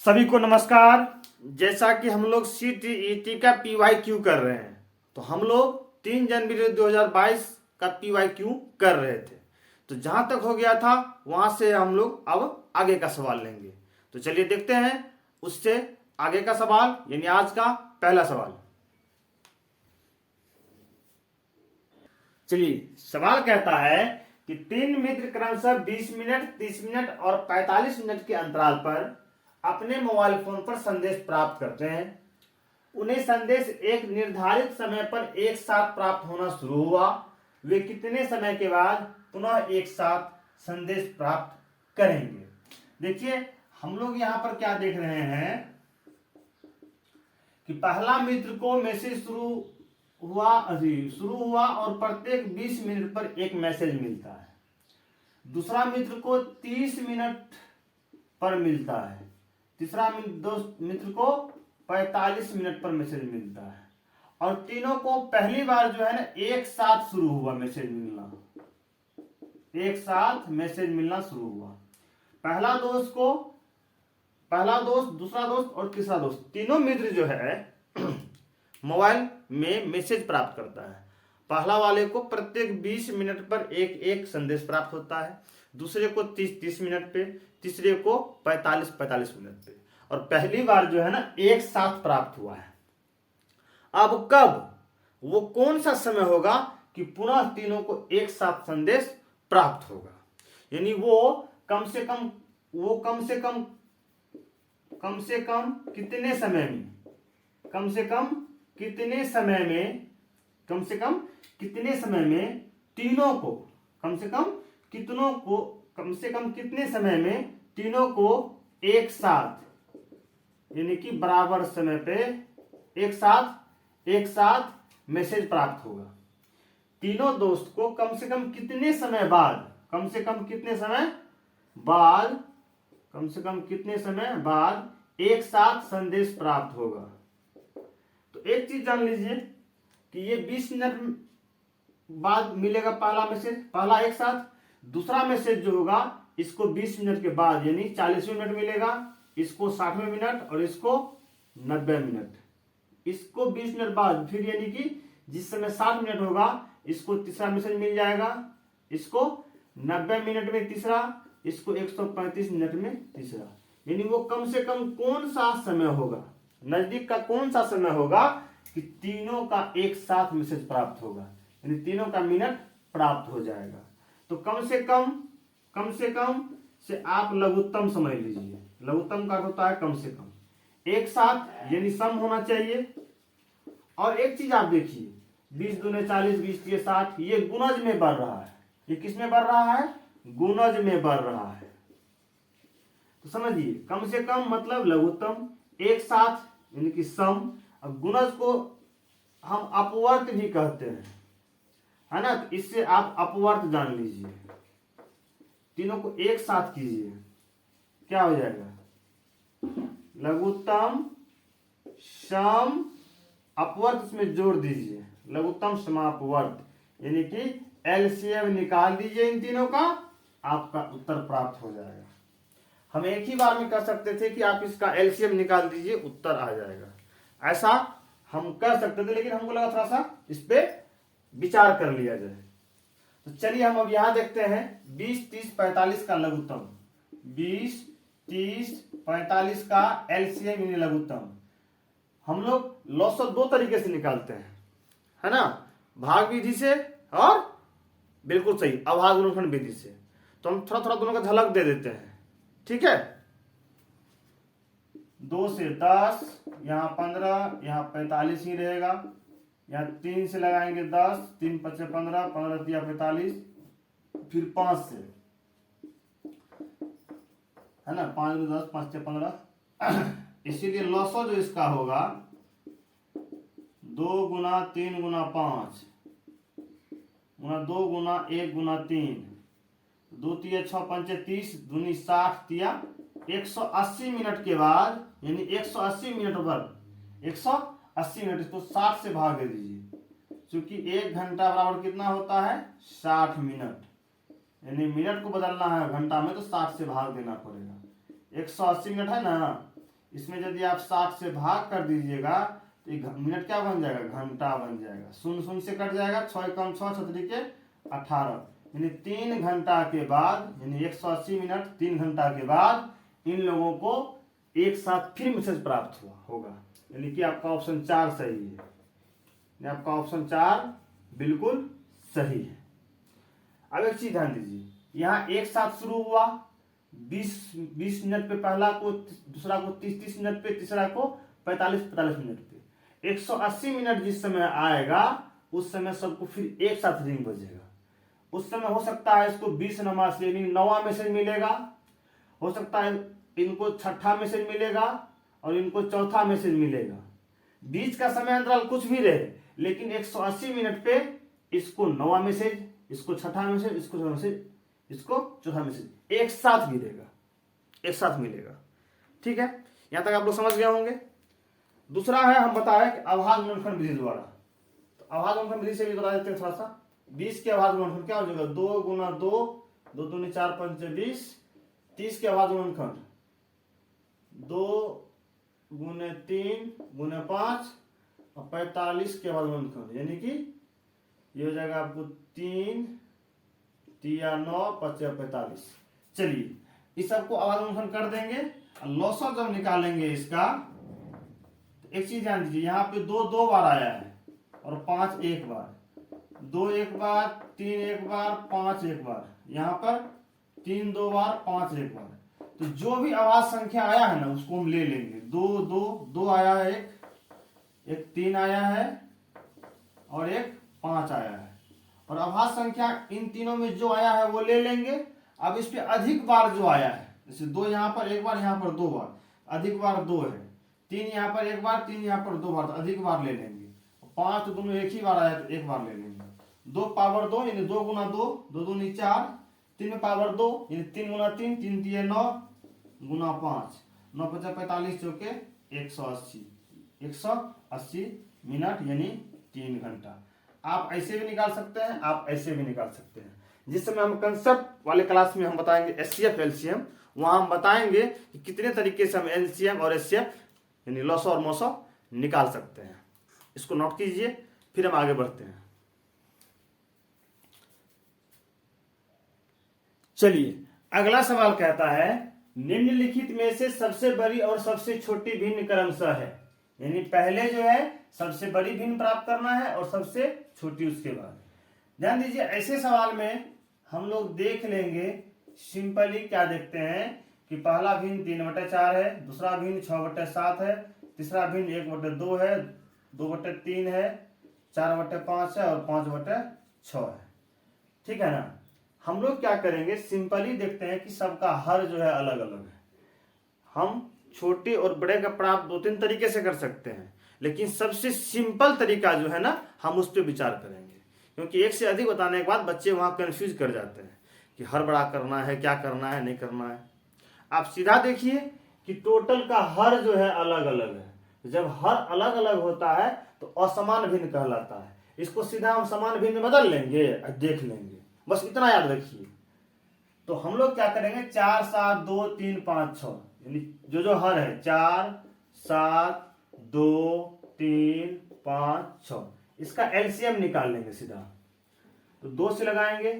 सभी को नमस्कार। जैसा कि हम लोग CTET का PYQ कर रहे हैं, तो हम लोग 3 जनवरी 2022 का PYQ कर रहे थे। तो जहां तक हो गया था वहां से हम लोग अब आगे का सवाल लेंगे। तो चलिए देखते हैं उससे आगे का सवाल, यानी आज का पहला सवाल। चलिए, सवाल कहता है कि 3 मित्र क्रमशः 20 मिनट, 30 मिनट और 45 मिनट के अंतराल पर अपने मोबाइल फोन पर संदेश प्राप्त करते हैं। उन्हें संदेश एक निर्धारित समय पर एक साथ प्राप्त होना शुरू हुआ। वे कितने समय के बाद पुनः एक साथ संदेश प्राप्त करेंगे? देखिए, हम लोग यहां पर क्या देख रहे हैं कि पहला मित्र को मैसेज शुरू हुआ और प्रत्येक 20 मिनट पर एक मैसेज मिलता है। दूसरा मित्र को 30 मिनट पर मिलता है। तीसरा मित्र को 45 मिनट पर मैसेज मिलता है। और तीनों को पहली बार जो है ना एक साथ शुरू हुआ मैसेज मिलना, एक साथ मैसेज मिलना शुरू हुआ। पहला दोस्त, दूसरा दोस्त और तीसरा दोस्त, तीनों मित्र जो है मोबाइल में मैसेज प्राप्त करता है। पहला वाले को प्रत्येक 20 मिनट पर एक एक संदेश प्राप्त होता है, दूसरे को 30 मिनट पे, तीसरे को 45 मिनट पे, और पहली बार जो है ना एक साथ प्राप्त हुआ है। अब कब, वो कौन सा समय होगा कि पुनः तीनों को एक साथ संदेश प्राप्त होगा? यानी वो कम से कम कितने समय में, कम से कम कितने समय में तीनों को, कितने समय में तीनों को एक साथ, यानी कि बराबर समय पे एक साथ मैसेज प्राप्त होगा। तीनों दोस्त को कम से कम कितने समय बाद एक साथ संदेश प्राप्त होगा? तो एक चीज जान लीजिए कि ये 20 मिनट बाद मिलेगा पहला मैसेज, पहला एक साथ। दूसरा मैसेज जो होगा इसको 20 मिनट के बाद, यानी 40 मिनट मिलेगा, इसको 60 मिनट और इसको 90 मिनट। इसको 20 मिनट बाद फिर, यानी कि जिस समय 60 मिनट होगा, इसको तीसरा मैसेज मिल जाएगा, इसको 90 मिनट में तीसरा, इसको 135 मिनट में तीसरा। यानी वो कम से कम कौन सा समय होगा, नजदीक का कौन सा समय होगा कि तीनों का एक साथ मैसेज प्राप्त होगा, यानी तीनों का मिनट प्राप्त हो जाएगा। तो कम से कम से आप लघुत्तम समझ लीजिए। लघुत्तम का होता है कम से कम, एक साथ यानी सम होना चाहिए। और एक चीज आप देखिए, 20 दूने 40, 20 तिये 60, ये गुणज में बढ़ रहा है। ये किस में बढ़ रहा है? गुणज में बढ़ रहा है। तो समझिए, कम से कम मतलब लघुत्तम, एक साथ यानी कि सम। अब गुणज को हम अपवर्त भी कहते हैं, है ना? तो इससे आप अपवर्त जान लीजिए। तीनों को एक साथ कीजिए, क्या हो जाएगा? लघुत्तम सम अपवर्त, इसमें जोड़ दीजिए, लघुत्तम समापवर्त, यानी कि एलसीएम निकाल दीजिए इन तीनों का, आपका उत्तर प्राप्त हो जाएगा। हम एक ही बार में कर सकते थे कि आप इसका एलसीएम निकाल दीजिए, उत्तर आ जाएगा। ऐसा हम कर सकते थे, लेकिन हमको लगा थोड़ा सा इस पे विचार कर लिया जाए। तो चलिए हम अब यहां देखते हैं 20, 30, 45 का लघुत्तम। 20, 30, 45 का एलसीएम यानी लघुत्तम हम लोग लॉसर दो तरीके से निकालते हैं, है ना? भाग विधि से और बिल्कुल सही अभाग गुणनखंड विधि से। तो हम थोड़ा थोड़ा दोनों का झलक दे देते हैं, ठीक है? 2 से 10, यहाँ 15, यहाँ 45 ही रहेगा। यहाँ 3 से लगाएंगे 10, 3 5 15, 15 तिया 45, फिर 5 से, है ना? 5 10, 5 15। इसीलिए लॉसो जो इसका होगा 2 गुना 3 गुना 5 गुना 2 गुना 1 गुना 3, 2 तिया 6 पंचे 30, दूनी 60 तिया 180 मिनट के बाद, यानी 180 मिनट पर 180 मिनट, इसको 60 से भाग दे दीजिए, क्योंकि 1 घंटा बराबर कितना होता है? 60 मिनट। यानी मिनट को बदलना है घंटा में तो 60 से भाग देना पड़ेगा। 180 मिनट है ना, इसमें यदि आप 60 से भाग कर दीजिएगा तो मिनट क्या बन जाएगा, घंटा बन जाएगा। शून्य शून्य से कट जाएगा, 6 कम 6 छतरी के 18, यानी 3 घंटा के बाद, यानी 180 मिनट 3 घंटा के बाद इन लोगों को एक साथ फिर मैसेज प्राप्त हुआ होगा। यानी कि आपका ऑप्शन 4 सही है, आपका ऑप्शन 4 बिल्कुल सही है। अब एक चीज ध्यान दीजिए, यहाँ एक साथ शुरू हुआ 20 मिनट पे, पहला को दूसरा को 30 मिनट पे, तीसरा को 45 मिनट पे। 180 मिनट जिस समय आएगा उस समय सबको फिर एक साथ रिंग बजेगा। उस समय हो सकता है इसको 20 नंबर से नवा मैसेज मिलेगा, हो सकता है इनको छठा मैसेज मिलेगा और इनको चौथा मैसेज मिलेगा। बीच का समय अंतराल कुछ भी रहे, लेकिन 180 मिनट पे इसको नवा मैसेज, इसको छठा मैसेज, इसको चौथा मैसेज, इसको चौथा मैसेज एक साथ मिलेगा, एक साथ मिलेगा। ठीक है, यहां तक आप लोग समझ गए होंगे। दूसरा है, हम बताए कि अभाज्य गुणनखंड विधि द्वारा। तो अभाज्य गुणनखंड विधि से भी बता देते हैं थोड़ा सा। 20 के अभाज्य गुणनखंड क्या हो जाएगा, 2 गुना 2, 2 दूनी 4 पंचे 20। 30 के अभाज्य गुणनखंड 2 गुने 3 गुने 5 और 45 के अभाज्य गुणनखंड, यानी कि ये हो जाएगा आपको 3 3 9 5 45। चलिए इस सबको अभाज्य गुणनखंड कर देंगे और लॉसर जब निकालेंगे इसका, तो एक चीज ध्यान दीजिए, यहाँ पे 2 2 बार आया है और 5 एक बार, 2 एक बार, 3 एक बार, 5 एक बार, यहाँ पर 3 2 बार, 5 एक बार। तो जो भी आवाज संख्या आया है ना उसको हम ले लेंगे। 2 2 2 आया है, एक 3 आया है और एक 5 आया है, और आभाज्य संख्या इन तीनों में जो आया है वो ले लेंगे। अब इस पे अधिक बार जो आया है, जैसे 2 यहाँ पर एक बार, यहाँ पर 2 बार, अधिक बार 2 है। 3 यहाँ पर एक बार, 3 यहाँ पर 2 बार, तो अधिक बार ले लेंगे। 5 तो दोनों एक ही बार आया तो एक बार ले लेंगे। 2 पावर 2 यानी 2 गुना 2, 2 दूनी 4, 3 में पावर 2 यानी 3 गुना 3, 3 3 9 गुना 5, 9 5 45 चौके 180, 180 मिनट यानी 3 घंटा। आप ऐसे भी निकाल सकते हैं, आप ऐसे भी निकाल सकते हैं। जिस समय हम कंसेप्ट वाले क्लास में हम बताएंगे एचसीएफ एलसीएम, वहां हम बताएंगे कि कितने तरीके से हम एलसीएम और एचसीएफ यानी लॉस और मोसो निकाल सकते हैं। इसको नोट कीजिए, फिर हम आगे बढ़ते हैं। चलिए अगला सवाल कहता है, निम्नलिखित में से सबसे बड़ी और सबसे छोटी भिन्न क्रमशः है। यानी पहले जो है सबसे बड़ी भिन्न प्राप्त करना है और सबसे छोटी उसके बाद। ध्यान दीजिए, ऐसे सवाल में हम लोग देख लेंगे सिंपली क्या देखते हैं कि पहला भिन्न 3/4 है, दूसरा भिन्न 6/7 है, तीसरा भिन्न 1/2 है, 2/3 है, 4/5 है और 5/6 है। ठीक है ना। हम लोग क्या करेंगे, सिंपली देखते हैं कि सबका हर जो है अलग अलग है। हम छोटे और बड़े का प्राप्त 2-3 तरीके से कर सकते हैं, लेकिन सबसे सिंपल तरीका जो है ना हम उस पर विचार करेंगे, क्योंकि एक से अधिक बताने के बाद बच्चे वहां कंफ्यूज कर जाते हैं कि हर बड़ा करना है, क्या करना है, नहीं करना है। आप सीधा देखिए कि टोटल का हर जो है अलग अलग है। जब हर अलग अलग होता है तो असमान भिन्न कहलाता है। इसको सीधा हम समान भिन्न में बदल लेंगे और देख लेंगे, बस इतना याद रखिए। तो हम लोग क्या करेंगे, 4 7 2 3 5 6 यानी जो हर है 4 7 2 3 5 6, इसका एलसीएम निकाल लेंगे सीधा। तो 2 से लगाएंगे,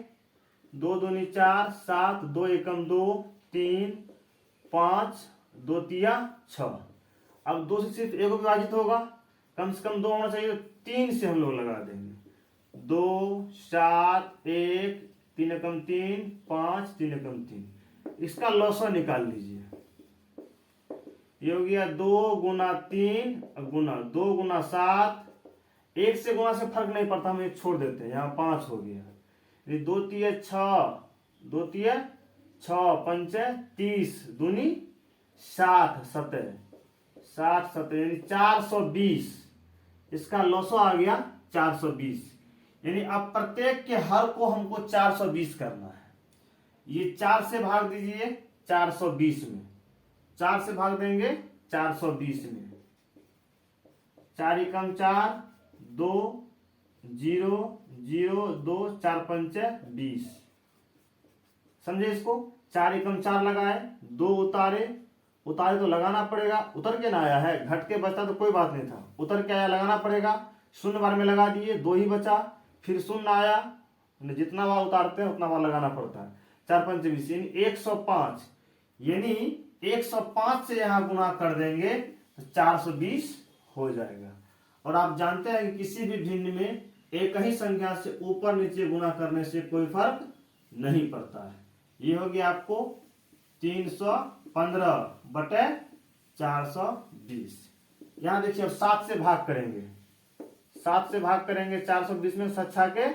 2 दूनी 4, 7, 2 एकम 2, 3 5, 2 तिया 6। अब 2 से सिर्फ एक विभाजित होगा, कम से कम 2 होना चाहिए, तो 3 से हम लोग लगा देंगे। 2 7 1 3 एकम 3 5 3 एकम 3, इसका लॉसर निकाल लीजिए। ये हो गया 2 गुना 3 गुना 2 गुना 7, 1 से गुना से फर्क नहीं पड़ता, हम एक छोड़ देते हैं, यहाँ 5 हो गया। 2 तिया 6, 2 तिया 6 पंचे 30, दूनी 60 7 60 7 यानी 420, इसका लॉसो आ गया 420। यानी अब प्रत्येक के हर को हमको 420 करना है। ये 4 से भाग दीजिए 420 में, 4 से भाग देंगे 420 में, 4 एकम 4 2 0 0 2 4 पंचे 20। समझे इसको, 4 एकम 4 लगाए, 2 उतारे उतारे तो लगाना पड़ेगा, उतर के ना आया है, घट के बचा तो कोई बात नहीं था, उतर के आया लगाना पड़ेगा, शून्य बार में लगा दिए, 2 ही बचा, फिर शून्य आया, जितना बार उतारते हैं उतना बार लगाना पड़ता है। 4 पंच 20 यानी 105, यानी 105 से यहाँ गुना कर देंगे तो 420 हो जाएगा। और आप जानते हैं कि किसी भी भिन्न में एक ही संख्या से ऊपर नीचे गुना करने से कोई फर्क नहीं पड़ता है। ये हो गया आपको 315 बटे 420। यहाँ देखिए अब 7 से भाग करेंगे, 7 से भाग करेंगे 420 में, 7 के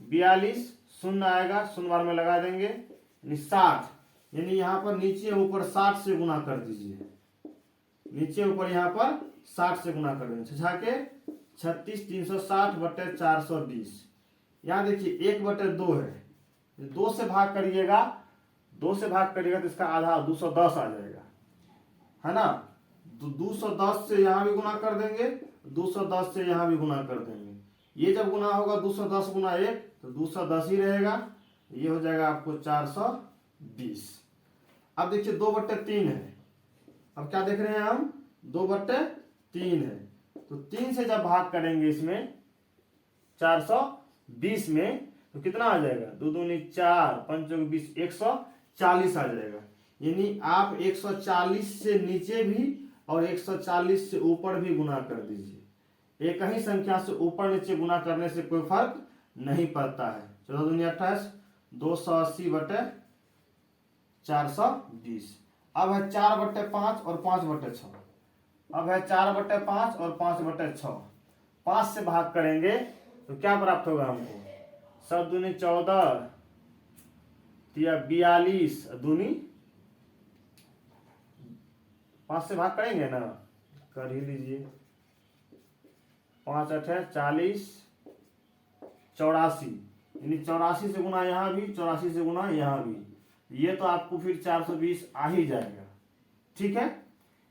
42, शून्य आएगा, शून्य बार में लगा देंगे, यानी 60, यानी यहाँ पर नीचे ऊपर 60 से गुना कर दीजिए, नीचे ऊपर यहाँ पर 60 से गुना कर देंगे, 6 के 36, 360 बटे 420। यहाँ देखिए 1/2 है, 2 से भाग करिएगा, 2 से भाग करिएगा तो इसका आधा 210 आ जाएगा, है ना। तो 210 से यहाँ भी गुना कर देंगे, 210 से यहाँ भी गुना कर देंगे। ये जब गुना होगा 210 गुना 1 तो 210 ही रहेगा, ये हो जाएगा आपको 420। अब देखिए 2/3 है, अब क्या देख रहे हैं हम, 2/3 है, तो 3 से जब भाग करेंगे इसमें 420 में तो कितना आ जाएगा, 2 दूनी 4, 5 चौक 20, 140 आ जाएगा। यानी आप 140 से नीचे भी और 140 से ऊपर भी गुना कर दीजिए, एक ही संख्या से ऊपर नीचे गुना करने से कोई फर्क नहीं पड़ता है। 14 दूनी 28, 280 बटे 420। अब है 4/5 और 5/6, अब है 4/5 और 5/6, 5 से भाग करेंगे तो क्या प्राप्त होगा हमको, 7 दूनी 14 या 42 दूनी 5 से भाग करेंगे ना, कर ही लीजिए, 5 8 40, 84, यानी 84 से गुना यहाँ भी, 84 से गुना यहाँ भी, ये तो आपको फिर 420 आ ही जाएगा। ठीक है,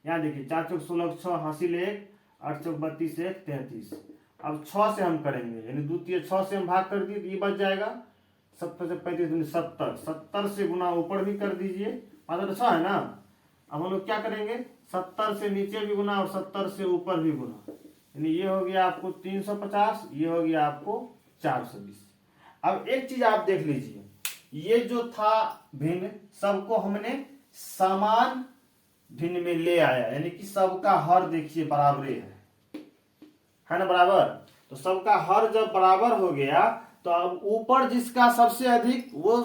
यहाँ देखिए 4 चौक 16, 6 हासिल 1, 8 चौक 32, 1 33। अब 6 से हम करेंगे, यानी द्वितीय 6 से हम भाग कर दिए तो ये बच जाएगा 70 से 35 70, 70 से गुना ऊपर भी कर दीजिए, 5/6 है ना। अब हम लोग क्या करेंगे, 70 से नीचे भी गुना और 70 से ऊपर भी गुना, यानी ये हो गया आपको 350, ये हो गया आपको 420। अब एक चीज आप देख लीजिए, ये जो था भिन्न सबको हमने समान भिन्न में ले आया, यानी कि सबका हर देखिए बराबर है ना, बराबर। तो सबका हर जब बराबर हो गया तो अब ऊपर जिसका सबसे अधिक वो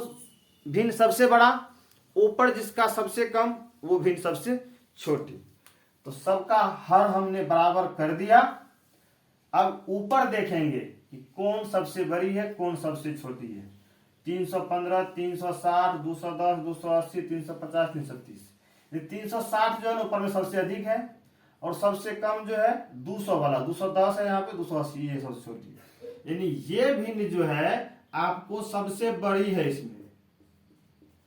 भिन्न सबसे बड़ा, ऊपर जिसका सबसे कम वो भिन्न सबसे छोटी। तो सबका हर हमने बराबर कर दिया। अब ऊपर देखेंगे कि कौन सबसे बड़ी है कौन सबसे छोटी है। 315, 360, 210, 280, 350, 330। 360 जो है ऊपर में सबसे अधिक है और सबसे कम जो है 200 वाला, 210 है यहाँ पे, 280 ये सबसे छोटी है। यानी ये भिन्न जो है आपको सबसे बड़ी है, इसमें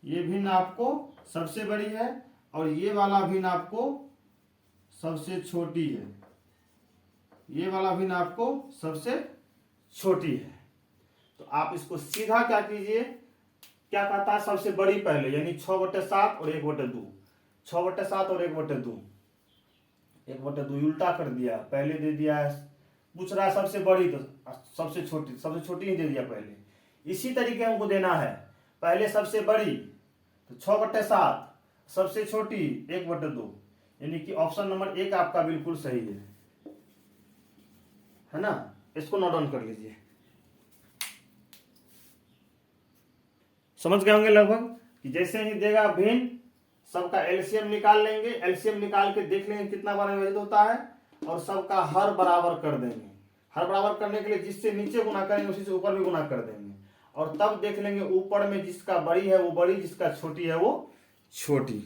ये भिन्न आपको सबसे बड़ी है और ये वाला भिन्न आपको सबसे छोटी है, ये वाला भिन्न आपको सबसे छोटी है। तो आप इसको सीधा क्या कीजिए, क्या कहता है सबसे बड़ी पहले, यानी 6/7 और 1/2, 6/7 और 1/2, 1/2 उल्टा कर दिया, पहले दे दिया है, पूछ रहा है सबसे बड़ी तो सबसे छोटी ही दे दिया पहले। इसी तरीके हमको देना है, पहले सबसे बड़ी तो 6/7, सबसे छोटी 1/2, यानी कि ऑप्शन नंबर 1 आपका बिल्कुल सही है ना। इसको नोट डाउन कर लीजिए। समझ गए होंगे लगभग कि जैसे ही देगा भिन्न सबका एलसीएम निकाल लेंगे, एलसीएम निकाल के देख लेंगे कितना बार विभाजित होता है और सबका हर बराबर कर देंगे। हर बराबर करने के लिए जिससे नीचे गुना करेंगे उसी से ऊपर भी गुना कर देंगे और तब देख लेंगे ऊपर में जिसका बड़ी है वो बड़ी, जिसका छोटी है वो छोटी।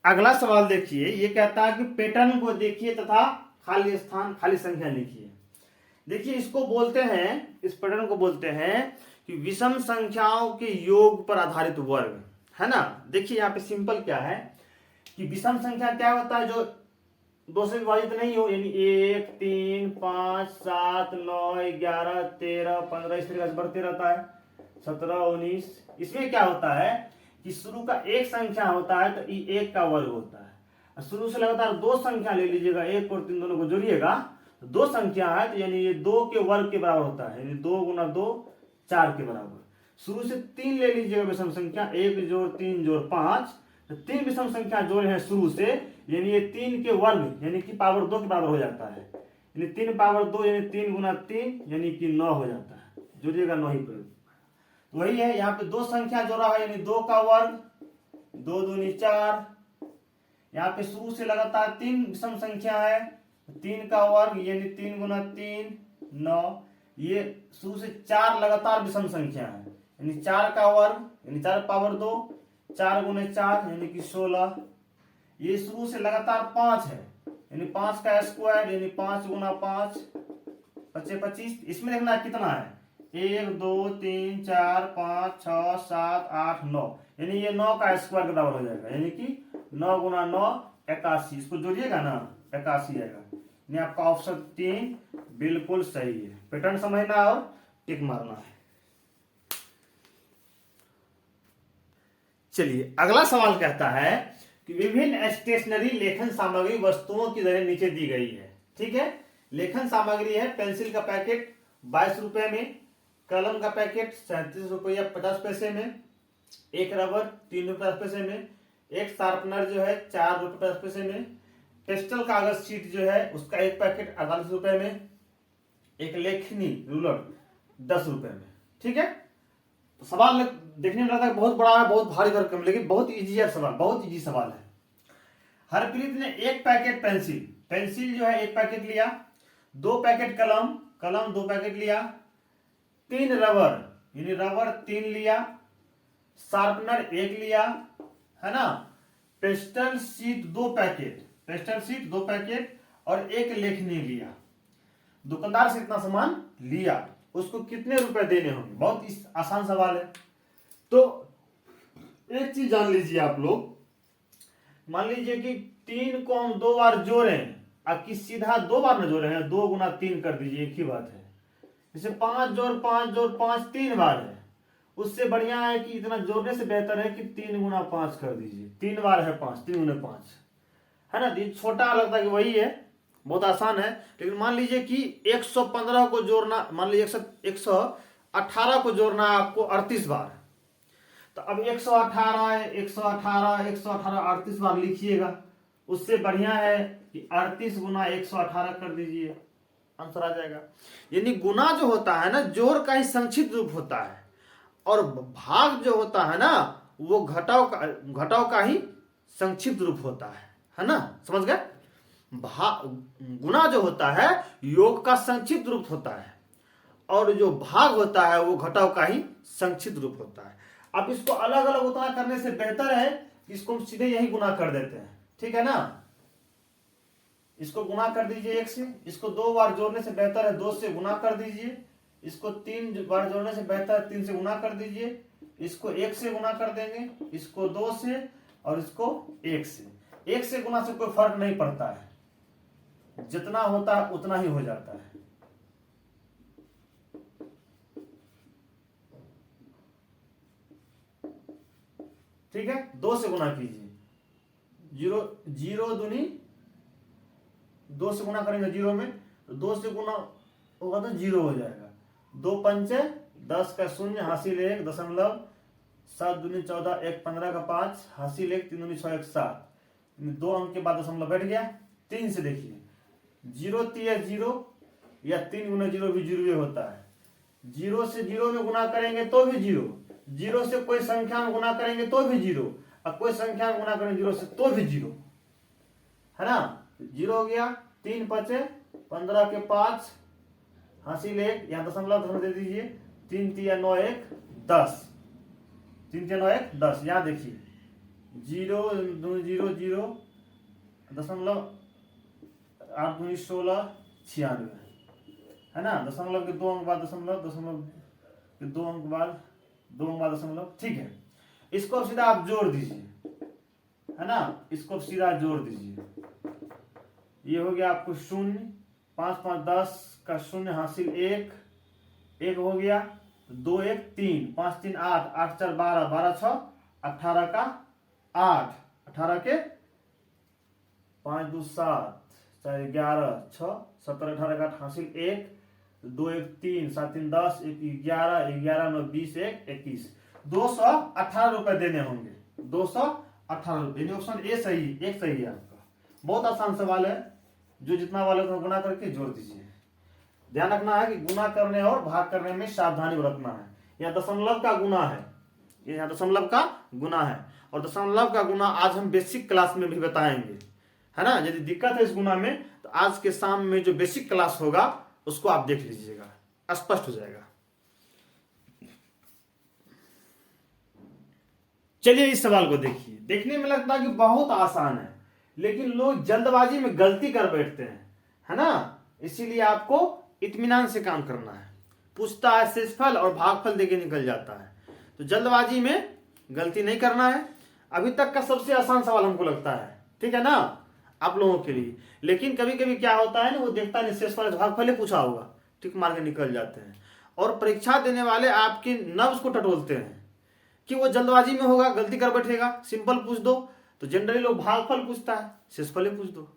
अगला सवाल देखिए, ये कहता है कि पैटर्न को देखिए तथा खाली स्थान खाली संख्या लिखिए। देखिए इसको बोलते हैं, इस पैटर्न को बोलते हैं कि विषम संख्याओं के योग पर आधारित वर्ग, है ना। देखिए यहाँ पे सिंपल क्या है कि विषम संख्या क्या होता है, जो 2 से विभाजित नहीं हो, यानी 1, 3, 5, 7, 9, 11, 13, 15 इस तरीके से बढ़ते रहता है, 17, 19। इसमें क्या होता है कि शुरू का एक संख्या होता है तो ये 1 का वर्ग होता है। शुरू से लगातार 2 संख्या ले लीजिएगा, 1 और 3 दोनों को जोड़िएगा तो 2 संख्या है तो यानी ये 2 के वर्ग के बराबर होता है, यानी 2 गुना 2 4 के बराबर। शुरू से 3 ले लीजिएगा विषम संख्या, 1 जोड़ 3 जोड़ 5, तो 3 विषम संख्या जोड़े हैं शुरू से, यानी ये 3 के वर्ग यानी कि पावर 2 के बराबर हो जाता है, यानी 3 पावर 2 यानी 3 गुना 3 यानी कि 9 हो जाता है। जोड़िएगा 9 ही प्रयोग। वही है, यहाँ पे 2 संख्या जोड़ा है यानी 2 का वर्ग, 2 दूनी 4। यहाँ पे शुरू से लगातार 3 विषम संख्या है, 3 का वर्ग यानी 3 गुना 3 9। ये शुरू से 4 लगातार विषम संख्या है यानी 4 का वर्ग यानी 4 पावर 2, 4 गुने 4 यानी कि 16। ये शुरू से लगातार 5 है यानी 5 का स्क्वायर यानी 5 गुना 5 25। इसमें देखना कितना है, 1 2 3 4 5 6 7 8 9, यानी ये 9 का स्क्वायर के बराबर हो जाएगा, यानी कि 9 गुना 9 81। इसको जोड़िएगा ना 81 आएगा, यानी आपका ऑप्शन 3 बिल्कुल सही है। पैटर्न समझना और टिक मारना है। चलिए अगला सवाल कहता है कि विभिन्न स्टेशनरी लेखन सामग्री वस्तुओं की दरें नीचे दी गई है। ठीक है, लेखन सामग्री है पेंसिल का पैकेट 22 रुपए में, कलम का पैकेट 37 रुपया 50 पैसे में, एक रबर 3 रुपये 50 पैसे में, एक शार्पनर जो है 4 रुपये 50 पैसे में, पेस्टल कागज शीट जो है उसका एक पैकेट 48 रुपए में, एक लेखनी रूलर 10 रुपए में। ठीक है, तो सवाल देखने में लगता है बहुत बड़ा है, बहुत भारी भरकम, लेकिन बहुत इजी है सवाल, बहुत इजी सवाल है। हरप्रीत ने एक पैकेट पेंसिल जो है एक पैकेट लिया, 2 पैकेट कलम 2 पैकेट लिया, 3 रबर यानी रबर 3 लिया, शार्पनर 1 लिया, है ना, पेस्टल शीट 2 पैकेट और एक लेखनी लिया। दुकानदार से इतना सामान लिया, उसको कितने रुपए देने होंगे? बहुत आसान सवाल है। तो एक चीज जान लीजिए आप लोग, मान लीजिए कि 3 को हम 2 बार जोड़े, अब कि सीधा 2 बार न जोड़े हैं, 2 गुना 3 कर दीजिए, एक ही बात है। जैसे 5 जोड़ 5 जोड़ 5 3 बार है, उससे बढ़िया है कि इतना जोड़ने से बेहतर है कि 3 गुना 5 कर दीजिए, 3 बार है 5, 3 गुना 5, है ना। ये छोटा लगता है कि वही है, बहुत आसान है। लेकिन मान लीजिए कि 115 को जोड़ना, मान लीजिए 118 को जोड़ना है आपको 38 बार, तो अब 118 है, 118 118 38 बार लिखिएगा। उससे बढ़िया है कि 38 गुना 118 कर दीजिए, आंसर आ जाएगा। यानी गुना जो होता है ना, जोड़ का ही संक्षिप्त रूप होता है, और भाग जो होता है ना वो घटाव का ही संक्षिप्त रूप होता है ना, समझ गए। गुना जो होता है योग का संक्षिप्त रूप होता है, और जो भाग होता है वो घटाव का ही संक्षिप्त रूप होता है। अब इसको अलग अलग उतना करने से बेहतर है कि इसको हम सीधे यही गुना कर देते हैं, ठीक है ना। इसको गुना कर दीजिए 1 से, इसको 2 बार जोड़ने से बेहतर है 2 से गुना कर दीजिए, इसको 3 बार जोड़ने से बेहतर है 3 से गुना कर दीजिए, इसको 1 से गुना कर देंगे, इसको 2 से, और इसको 1 से। 1 से गुना से कोई फर्क नहीं पड़ता है, जितना होता है उतना ही हो जाता है। ठीक है, 2 से गुना कीजिए, 0 दूनी 2 से गुना करेंगे 0 में, तो 2 से गुना होगा तो 0 हो जाएगा। 2 पंचे 10 का 0 हासिल 1 दशमलव, 7 दूनी 14 1 15 का 5 हासिल 1 3 दूनी 6 1 7, 2 अंक के बाद दशमलव बैठ गया। 3 से देखिए, 0 3 0 या 3 गुना 0 भी 0 होता है। 0 से 0 में गुना करेंगे तो भी 0, 0 से कोई संख्या में गुना करेंगे तो भी 0, और कोई संख्या में गुना करेंगे 0 से तो भी 0, है ना। 0 हो गया, 3 बचे 15 के 5 हासिल 1, यहाँ दशमलव दे दीजिए, 3 3 9 1 10, 3 3 9 1 10। यहाँ देखिए 0 0 0 दशमलव 8 दूनी 16 96, है ना। दशमलव के 2 अंक बाद दशमलव के 2 अंक बाद दशमलव, ठीक है। इसको सीधा आप जोड़ दीजिए, है ना, इसको सीधा जोड़ दीजिए। ये हो गया आपको 0, 5 5 10 का 0 हासिल 1 हो गया, 2 1 3 5 3 8 8 4 12 12 6 18 का 8, 18 के 5 2 7, 4 11 6, 17 18 का 8 हासिल 1, 2 1 3, 7 3 10, 1 11, 11 9 20, 1 21, 218 रुपए देने होंगे। 218 रुपए, ऑप्शन ए सही, एक सही है आपका। बहुत आसान सवाल है, जो जितना वाले को गुना करके जोड़ दीजिए। ध्यान रखना है कि गुना करने और भाग करने में सावधानी बरतना है। यहाँ दशमलव का गुना है, यहाँ दशमलव का गुना है, और दशमलव का गुना आज हम बेसिक क्लास में भी बताएंगे, है ना। यदि दिक्कत है इस गुना में तो आज के शाम में जो बेसिक क्लास होगा उसको आप देख लीजिएगा, स्पष्ट हो जाएगा। चलिए इस सवाल को देखिए। देखने में लगता है कि बहुत आसान है, लेकिन लोग जल्दबाजी में गलती कर बैठते हैं, है ना। इसीलिए आपको इत्मीनान से काम करना है। पूछता है शेषफल और भागफल देके निकल जाता है, तो जल्दबाजी में गलती नहीं करना है। अभी तक का सबसे आसान सवाल हमको लगता है, ठीक है ना, आप लोगों के लिए। लेकिन कभी कभी क्या होता है ना, वो देखता है शेषफल भागफल ही पूछा होगा, ठीक मार के निकल जाते हैं। और परीक्षा देने वाले आपके नब्ज को टटोलते हैं कि वो जल्दबाजी में होगा, गलती कर बैठेगा, सिंपल पूछ दो। तो जनरली लोग भागफल पूछता है, शेषफल ही पूछ दो।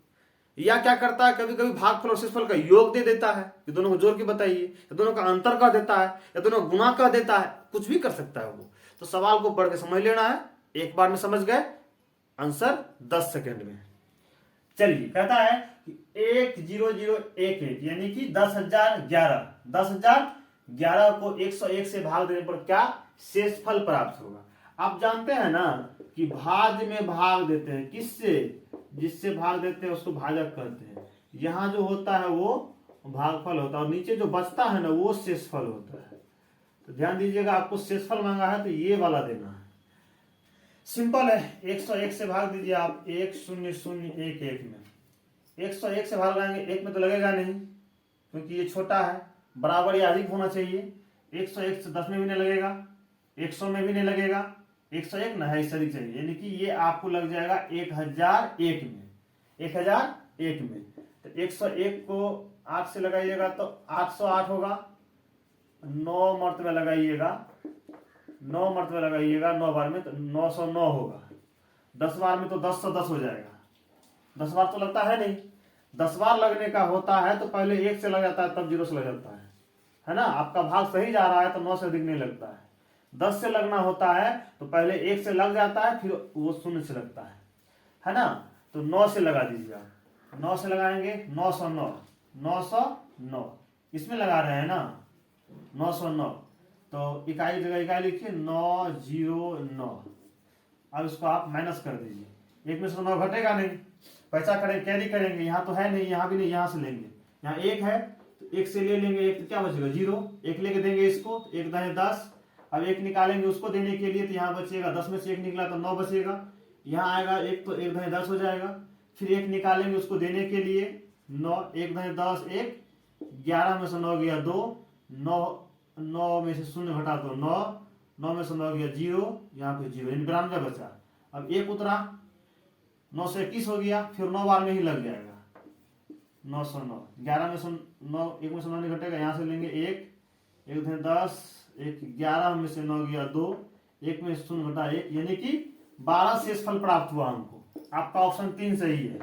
या क्या करता है, कभी कभी भागफल और शेषफल का योग दे देता है कि दोनों को जोड़ के बताइए, या दोनों का अंतर कह देता है, या दोनों गुना कह देता है, कुछ भी कर सकता है वो। तो सवाल को पढ़ के समझ लेना है, एक बार में समझ गए, आंसर 10 सेकंड में। चलिए कहता है कि 10011 यानी कि 10,011, 10,011 को 101 से भाग देने पर क्या शेषफल प्राप्त होगा। आप जानते हैं ना कि भाज्य में भाग देते हैं किससे, जिससे भाग देते हैं उसको भाजक कहते हैं। यहाँ जो होता है वो भागफल होता है, और नीचे जो बचता है ना वो शेषफल होता है। तो ध्यान दीजिएगा, आपको शेषफल मांगा है तो ये वाला देना है। सिंपल है, 101 से भाग दीजिए आप 10011 में। 101 से भाग लगाएंगे, एक में तो लगेगा नहीं क्योंकि ये छोटा है, बराबर या अधिक होना चाहिए। 101 से 10 में भी नहीं लगेगा, 100 में भी नहीं लगेगा, 101 ना है, इससे अधिक चाहिए, यानी कि ये आपको लग जाएगा 1001 में, 1001 में। तो 101 को 8 से लगाइएगा तो 808 होगा, 9 मर्तबे लगाइएगा, 9 मर्तबे लगाइएगा 9 बार में तो 909 होगा। 10 बार में तो 1010 हो जाएगा। 10 बार तो लगता है नहीं, 10 बार लगने का होता है तो पहले 1 से लग जाता है तब 0 से लग जाता है ना। आपका भाग सही जा रहा है तो 9 से अधिक नहीं लगता है। 10 से लगना होता है तो पहले 1 से लग जाता है, फिर वो 0 से लगता है ना। तो 9 से लगा दीजिए आप, 9 से लगाएंगे 909, 909 इसमें लगा रहे हैं ना, 909। तो इकाई की जगह इकाई लिखिए 909। अब इसको आप माइनस कर दीजिए, एक में से 9 घटेगा नहीं, पैसा करें कैरी करेंगे, यहाँ तो है नहीं, यहाँ भी नहीं, यहाँ से लेंगे, यहाँ 1 है तो 1 से ले लेंगे, 1 तो क्या बचेगा 0, 1 लेके देंगे इसको, 1 दाएं 10। अब 1 निकालेंगे उसको देने के लिए तो यहाँ बचेगा, 10 में से 1 निकला तो 9 बचेगा, यहाँ आएगा 1 तो 1 दाएं 10 हो जाएगा। फिर 1 निकालेंगे उसको देने के लिए 9, 1 दाएं 10, 1, 11 में से 9 गया 2, 9 में से 0 घटा तो 9, 9 में से 9 गया 0, यहाँ पे 0, 92 बचा। अब 1 उतरा, 9 से 21 हो गया, फिर 9 बार में ही लग जाएगा 909। 11 में से 9, 1 में से 9 नहीं घटेगा, यहाँ से लेंगे 1, 1 दाएं 10, 1, 11 में से 9 गया 2, 1 में से 0 घटा 1, यानी कि 12 शेषफल प्राप्त हुआ हमको। आपका ऑप्शन 3 सही है,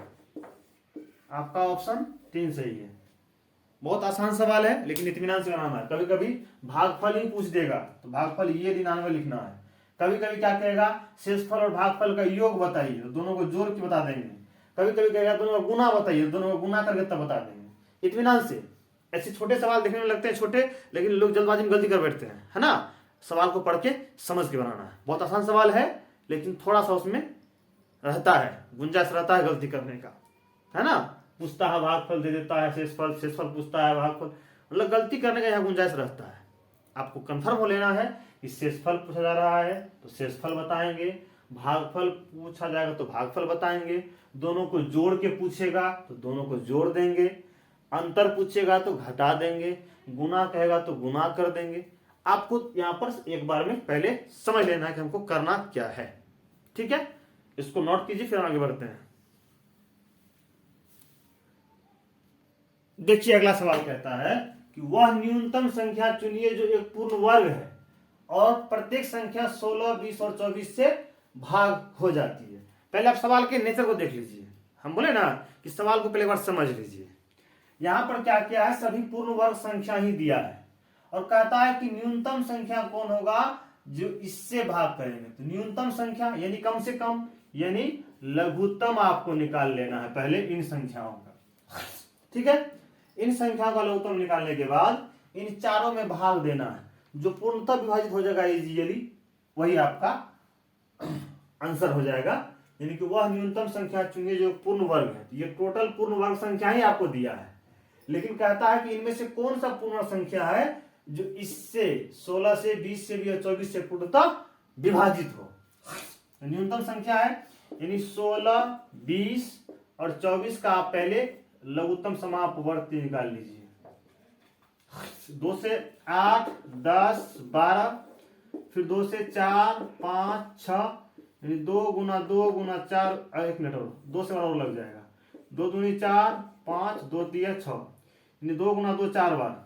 आपका ऑप्शन 3 सही है। बहुत आसान सवाल है लेकिन इत्मीनान से बनाना है। कभी कभी भागफल ही पूछ देगा तो भागफल ये 99 लिखना है। कभी कभी क्या कहेगा, शेषफल और भागफल का योग बताइए तो दोनों को जोड़ के बता देंगे। कभी कभी कहेगा दोनों का गुना बताइए, दोनों को गुना करके तब बता देंगे। इत्मीनान से ऐसे छोटे सवाल देखने में लगते हैं छोटे, लेकिन लोग जल्दबाजी में गलती कर बैठते हैं, है ना। सवाल को पढ़ के समझ के बनाना है। बहुत आसान सवाल है लेकिन थोड़ा सा उसमें रहता है, गुंजाइश रहता है गलती करने का, है ना। पूछता है भागफल दे देता है शेषफल, शेषफल पूछता है भागफल, मतलब गलती करने का यहाँ गुंजाइश रहता है। आपको कंफर्म हो लेना है कि शेषफल पूछा जा रहा है तो शेषफल बताएंगे, भागफल पूछा जाएगा तो भागफल बताएंगे, दोनों को जोड़ के पूछेगा तो दोनों को जोड़ देंगे, अंतर पूछेगा तो घटा देंगे, गुना कहेगा तो गुना कर देंगे। आपको यहाँ पर एक बार में पहले समझ लेना है कि हमको करना क्या है, ठीक है। इसको नोट कीजिए फिर आगे बढ़ते हैं। देखिए अगला सवाल कहता है कि वह न्यूनतम संख्या चुनिए जो एक पूर्ण वर्ग है और प्रत्येक संख्या 16, 20 और 24 से भाग हो जाती है। पहले आप सवाल के नेचर को देख लीजिए। हम बोले ना कि सवाल को पहले एक बार समझ लीजिए। यहां पर क्या किया है, सभी पूर्ण वर्ग संख्या ही दिया है और कहता है कि न्यूनतम संख्या कौन होगा जो इससे भाग करेंगे। तो न्यूनतम संख्या यानी कम से कम, यानी लघुत्तम आपको निकाल लेना है पहले इन संख्याओं का। ठीक है, इन संख्याओं का लघुत्तम निकालने के बाद इन चारों में भाग देना है। जो पूर्णतः विभाजित हो जाएगा इजीली वही आपका आंसर हो जाएगा। यानी कि वह न्यूनतम संख्या चुनिए जो पूर्ण वर्ग है। ये टोटल पूर्ण वर्ग संख्या ही आपको दिया है, लेकिन कहता है कि इनमें से कौन सा पूर्ण संख्या है जो इससे 16 से 20 से भी और 24 से पूर्णतः विभाजित हो। न्यूनतम संख्या है यानी 16, 20 और 24 का आप पहले लघुत्तम समापवर्ती निकाल लीजिए। 2 से 8, 10, 12, फिर 2 से 4, 5, 6, यानी 2 गुना 2 गुना 4, 1 मिनट और 2 से और लग जाएगा। 2 दूनी 4, 5, 2 दिया 6, यानी 2 गुना 2 4 बार,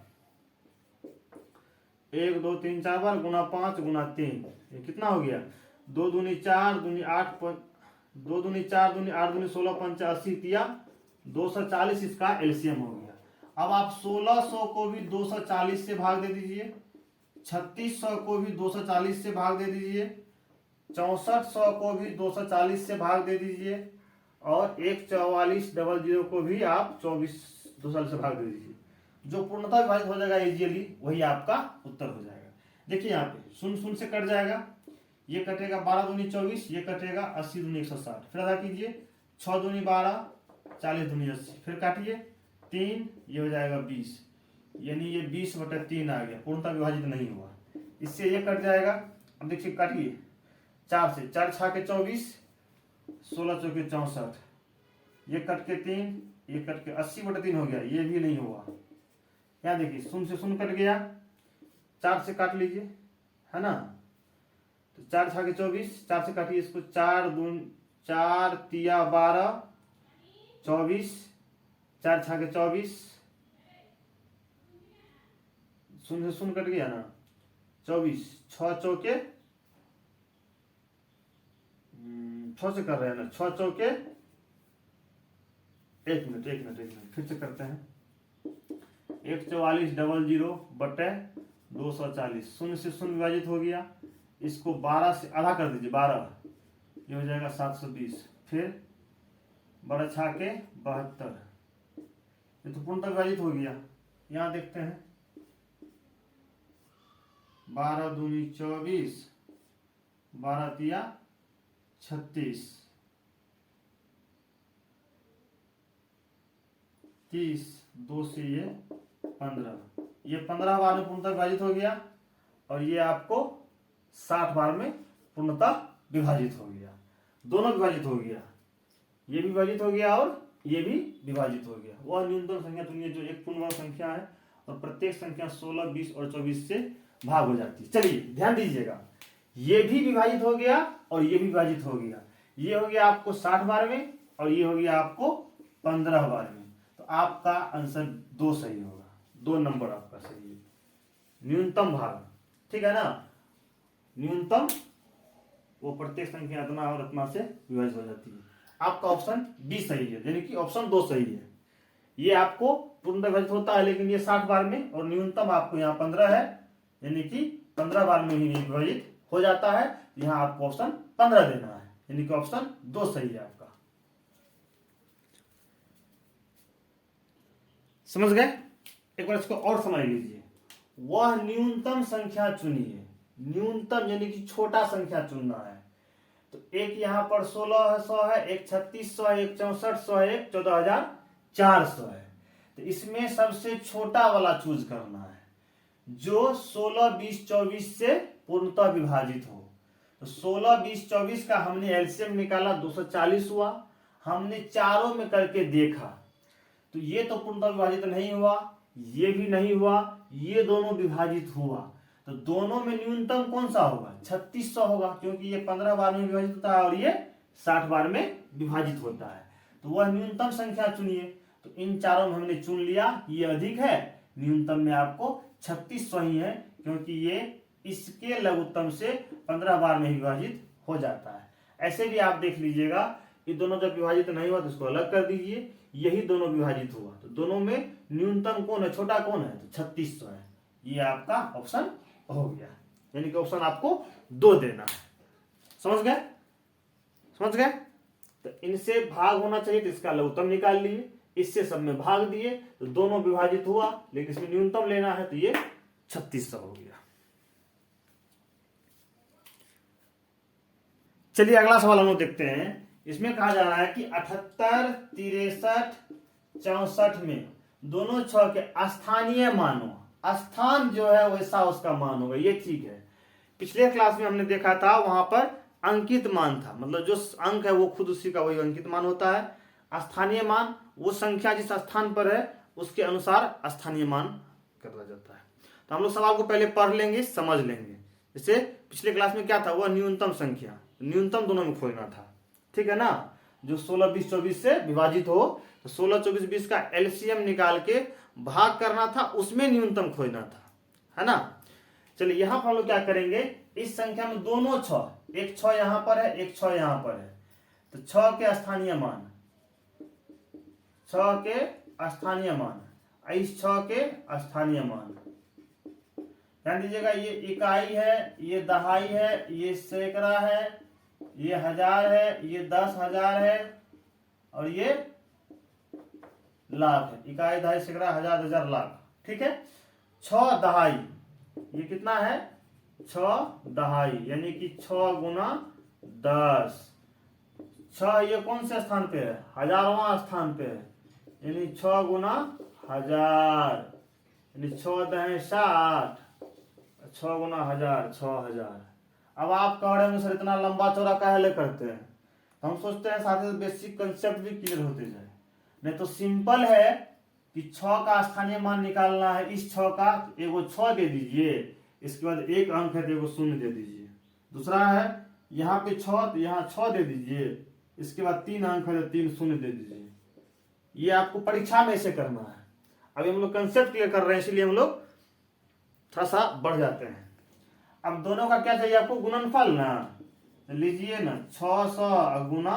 1 2 3 4 बार गुना 5 गुना 3, ये कितना हो गया? 2 दूनी 4 दूनी 8, 2 दूनी 4 दूनी 8 दूनी 16 5 80 दिया 240, इसका एलसीएम हो गया। अब आप 1600 को भी 240 से भाग दे दीजिए, 3600 को भी 240 से भाग दे दीजिए, 6400 को भी 240 से भाग दे दीजिए और 14400 को भी आप 240 से भाग दे दीजिए। जो पूर्णतः विभाजित हो जाएगा इजीली वही आपका उत्तर हो जाएगा। देखिए यहाँ पे 0 से कट जाएगा, ये कटेगा 12 दूनी 24, ये कटेगा 80 दूनी 160, फिर अदा कीजिए 6 दूनी 12, 40 दूनी 80, फिर काटिए 3, ये हो जाएगा 20, यानी ये 20/3 आ गया, पूर्णतः विभाजित नहीं हुआ। इससे ये कट जाएगा। अब देखिए काटिए 4 से, 4 6 के 24, 16 चौके 64, ये कट के 3, ये कट के 80/3 हो गया, ये भी नहीं हुआ। यहाँ देखिए 0 से 0 कट गया, 4 से काट लीजिए, है ना। तो 4 6 के 24, 4 से काटिए इसको, 4 तिया 12, 24, 4 6 के 24, 0 से 0 कट गया ना, 24, 6 चौके 6 से कर रहे हैं ना, 6 चौके 1 मिनट फिर से करते हैं। 14400 बटे 240, 0 से 0 विभाजित हो गया, इसको 12 से आधा कर दीजिए, 12, ये हो जाएगा 720, फिर 12 6 72, ये तो पूर्णतः विभाजित हो गया। यहाँ देखते हैं 12 दूनी 24, 12 तिया 36, 30, 2 से ये 15, ये 15 बार में पूर्णतः विभाजित हो गया और ये आपको 60 बार में पूर्णतः विभाजित हो गया। दोनों विभाजित हो गया, ये भी विभाजित हो गया और ये भी विभाजित हो गया। वह न्यूनतम संख्या चुनिए जो एक पूर्ण वर्ग संख्या है और प्रत्येक संख्या 16, 20 और 24 से भाग हो जाती है। चलिए ध्यान दीजिएगा, ये भी विभाजित हो गया और ये भी विभाजित हो गया। ये हो गया आपको 60 बार में और ये हो गया आपको 15 बार में। तो आपका आंसर 2 सही होगा, 2 नंबर आपका सही है। न्यूनतम भाग, ठीक है ना, न्यूनतम वो प्रत्येक संख्या इतना और इतना से विभाजित हो जाती है। आपका ऑप्शन बी सही है, यानी कि ऑप्शन 2 सही है। ये आपको पूर्ण विभाजित होता है लेकिन ये 60 बार में, और न्यूनतम आपको यहाँ 15 है, यानी कि 15 बार में ही विभाजित हो जाता है। यहाँ आपको ऑप्शन 15 देना है, यानी कि ऑप्शन 2 सही है आपका। समझ गए? एक बार इसको और समझ लीजिए। वह न्यूनतम संख्या चुनिए, न्यूनतम यानी कि छोटा संख्या चुनना है। तो एक यहाँ पर 1600 है, एक 3600 है, एक 6400 है, एक 14400 है। तो इसमें सबसे छोटा वाला चूज करना है जो 16, 20, 24 से पूर्णतः विभाजित हो। तो 16, 20, 24 का हमने एलसीएम निकाला, 240 हुआ। हमने चारों में करके देखा तो ये तो पूर्णतः विभाजित नहीं हुआ, ये भी नहीं हुआ, ये दोनों विभाजित हुआ। तो दोनों में न्यूनतम कौन सा होगा? 3600 होगा, क्योंकि ये 15 बार में विभाजित होता है और ये 60 बार में विभाजित होता है। तो वह न्यूनतम संख्या चुनिए। तो इन चारों में हमने चुन लिया, ये अधिक है, न्यूनतम में आपको 3600 ही है, क्योंकि ये इसके लघुत्तम से 15 बार में विभाजित हो जाता है। ऐसे भी आप देख लीजिएगा, ये दोनों जब विभाजित नहीं हुआ तो इसको अलग कर दीजिए, यही दोनों विभाजित हुआ तो दोनों में न्यूनतम कौन है, छोटा कौन है, तो 3600 है। ये आपका ऑप्शन हो गया, यानी कि ऑप्शन आपको 2 देना है। समझ गए, समझ गए। तो इनसे भाग होना चाहिए तो इसका लघुत्तम निकाल लिए, इससे सब में भाग दिए तो दोनों विभाजित हुआ, लेकिन इसमें न्यूनतम लेना है तो ये 3600 हो गया। चलिए अगला सवाल हम लोग देखते हैं। इसमें कहा जा रहा है कि 78, 63, 64 में दोनों छह के स्थानीय मानो, स्थान जो है वैसा उसका मान होगा, ये ठीक है। पिछले क्लास में हमने देखा था वहां पर अंकित मान था, मतलब जो अंक है वो खुद उसी का वही अंकित मान होता है। स्थानीय मान वो संख्या जिस स्थान पर है उसके अनुसार स्थानीय मान करा जाता है। तो हम लोग सवाल को पहले पढ़ लेंगे, समझ लेंगे। जैसे पिछले क्लास में क्या था, वह न्यूनतम संख्या, न्यूनतम दोनों में खोजना था, ठीक है ना। जो 16, 20, 24 से विभाजित हो तो 16, 24, 20 का एलसीएम निकाल के भाग करना था, उसमें न्यूनतम खोजना था, है ना। चलिए यहां पर हम लोग क्या करेंगे, इस संख्या में दोनों छह, एक 6 यहां पर है, एक 6 यहां पर है, तो 6 के स्थानीय मान, 6 के स्थानीय मान, इस 6 के स्थानीय मान, ध्यान दीजिएगा। ये इकाई है, ये दहाई है, ये सैकड़ा है, ये हजार है, ये 10,000 है और ये लाख है। इकाई, दहाई, सैकड़ा, हजार, 1000, लाख, ठीक है। 6 दहाई, ये कितना है, 6 दहाई, यानी कि 6 गुना 10। 6 ये कौन से स्थान पे है, हजारवां स्थान पे है, यानी 6 गुना 1000, यानी 6 दहें 60, 6 गुना 1000, 6000। अब आप कह रहे हैं सर इतना लंबा चौड़ा काहे करते हैं, हम सोचते हैं साथ ही बेसिक कंसेप्ट भी क्लियर होते जाए। नहीं तो सिंपल है कि 6 का स्थानीय मान निकालना है, इस 6 का एगो 6 दे दीजिए, इसके बाद एक अंक है तो एगो शून्य दे दीजिए। दूसरा है यहाँ पे 6 तो यहाँ 6 दे दीजिए, इसके बाद 3 अंक है तो 3 शून्य दे दीजिए। ये आपको परीक्षा में ऐसे करना है। अभी हम लोग कंसेप्ट क्लियर कर रहे हैं, इसलिए हम लोग थोड़ा सा बढ़ जाते हैं। अब दोनों का क्या चाहिए आपको, गुणनफल ना, लीजिए ना 600 गुना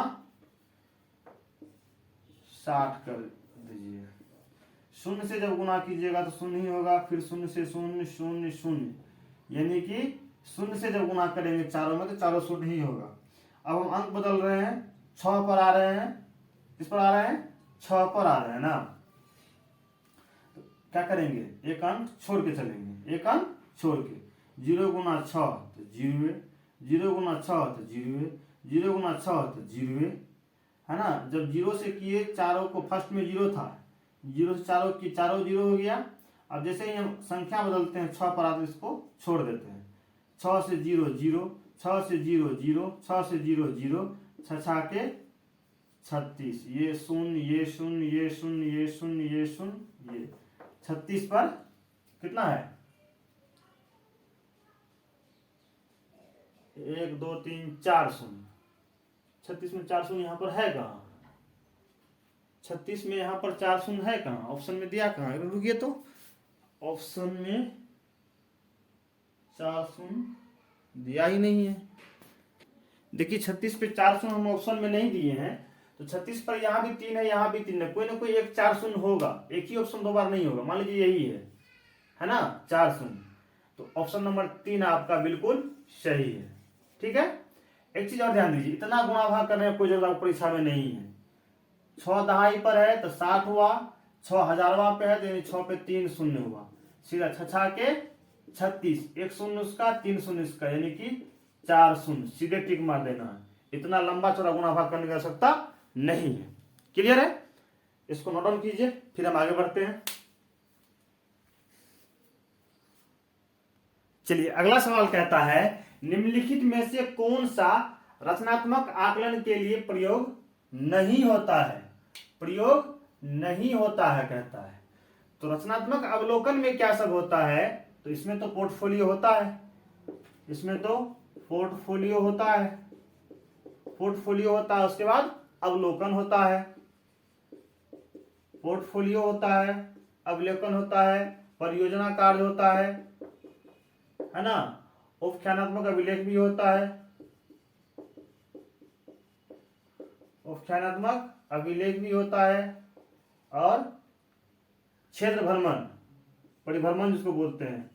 60 कर दीजिए। शून्य से जब गुना कीजिएगा तो शून्य ही होगा, फिर शून्य से शून्य, शून्य, शून्य, यानी कि शून्य से जब गुना करेंगे चारों में तो चारों शून्य ही होगा। अब हम अंक बदल रहे हैं, 6 पर आ रहे हैं, किस पर आ रहे हैं, 6 पर आ रहे हैं ना। तो क्या करेंगे, एक अंक छोड़ के चलेंगे, एक अंक छोड़ के, 0 गुना 6 तो 0, 0 गुना 6 तो 0, 0 गुना 6 तो 0, है ना। जब 0 से किए चारों को, फर्स्ट में 0 था, 0 से चारों की, चारों 0 हो गया। अब जैसे ही हम संख्या बदलते हैं 6 पर आते इसको छोड़ देते हैं, 6 से 0 0, 6 से 0 0, 6 से 0 0, 6 के 36, ये शून्य, ये शून्य, ये शून्य, ये शून्य, ये शून्य, ये 36 पर कितना है, 1 2 3 4 शून्य। 36 में 4 शून्य यहाँ पर है कहाँ, 36 में यहाँ पर 4 शून्य है कहाँ, ऑप्शन में दिया कहाँ, रुकिए तो ऑप्शन में 4 शून्य दिया ही नहीं है। देखिए 36 पे 4 शून्य हम ऑप्शन में नहीं दिए हैं, तो 36 पर यहाँ भी 3 है, यहाँ भी 3 है, कोई ना कोई एक 4 शून्य होगा, एक ही ऑप्शन 2 बार नहीं होगा। मान लीजिए यही है ना, 4 शून्य, तो ऑप्शन नंबर 3 आपका बिल्कुल सही है, ठीक है। एक चीज और ध्यान दीजिए, इतना गुणा भाग करने में कोई जरूरत परीक्षा में नहीं है। 6 दहाई पर है तो 60 हुआ, 6 हजारवा पे है तो 6 पे 3 शून्य हुआ, सीधा 6 के 36, 1 शून्य उसका, 3 शून्य इसका, यानी कि 4 शून्य, सीधे टिक मार देना है। इतना लंबा चौड़ा गुणा भाग करने की आवश्यकता नहीं है। क्लियर है, इसको नोट डाउन कीजिए, फिर हम आगे बढ़ते हैं। चलिए अगला सवाल कहता है, निम्नलिखित में से कौन सा रचनात्मक आकलन के लिए प्रयोग नहीं होता है, प्रयोग नहीं होता है कहता है। तो रचनात्मक अवलोकन में क्या सब होता है, तो इसमें तो पोर्टफोलियो होता है, इसमें तो पोर्टफोलियो होता है, पोर्टफोलियो होता है, उसके बाद अवलोकन होता है, पोर्टफोलियो होता है, अवलोकन होता है, परियोजना कार्य होता है ना, उपख्यानात्मक अभिलेख भी होता है, उपख्यानात्मक अभिलेख भी होता है और क्षेत्र भ्रमण, परिभ्रमण जिसको बोलते हैं,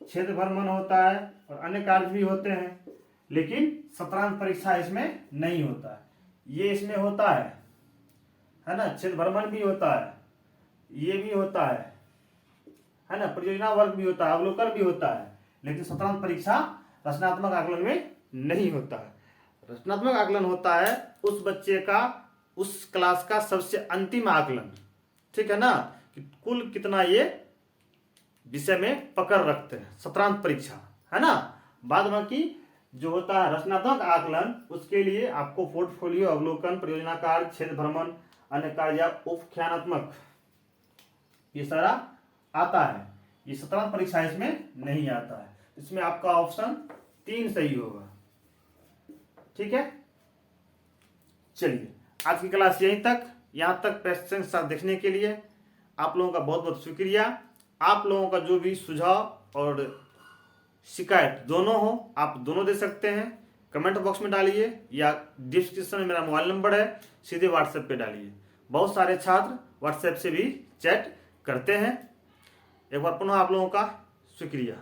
क्षेत्र भ्रमण होता है और अन्य कार्य भी होते हैं, लेकिन शतरंज परीक्षा इसमें नहीं होता है। ये इसमें होता है ना, क्षेत्र भ्रमण भी होता है, ये भी होता है ना, परियोजना वर्ग भी होता है, अवलोकन भी होता है, लेकिन शतरंज परीक्षा रचनात्मक आकलन में नहीं होता है। रचनात्मक आकलन होता है उस बच्चे का, उस क्लास का सबसे अंतिम आकलन, ठीक है ना, कि कुल कितना ये विषय में पकड़ रखते हैं शतरंज परीक्षा, है ना। बाद बाकी जो होता है रचनात्मक आकलन, उसके लिए आपको पोर्टफोलियो, अवलोकन, परियोजना कार्य, क्षेत्र भ्रमण, अन्य कार्य या उपख्यानात्मक, ये सारा आता है। ये शतरंज परीक्षा इसमें नहीं आता है। इसमें आपका ऑप्शन 3 सही होगा, ठीक है। चलिए आज की क्लास यहीं तक। यहां तक पेशेंस साथ देखने के लिए आप लोगों का बहुत बहुत शुक्रिया। आप लोगों का जो भी सुझाव और शिकायत दोनों हो, आप दोनों दे सकते हैं, कमेंट बॉक्स में डालिए या डिस्क्रिप्शन में मेरा मोबाइल नंबर है, सीधे व्हाट्सएप पे डालिए। बहुत सारे छात्र व्हाट्सएप से भी चैट करते हैं। एक बार पुनः आप लोगों का शुक्रिया।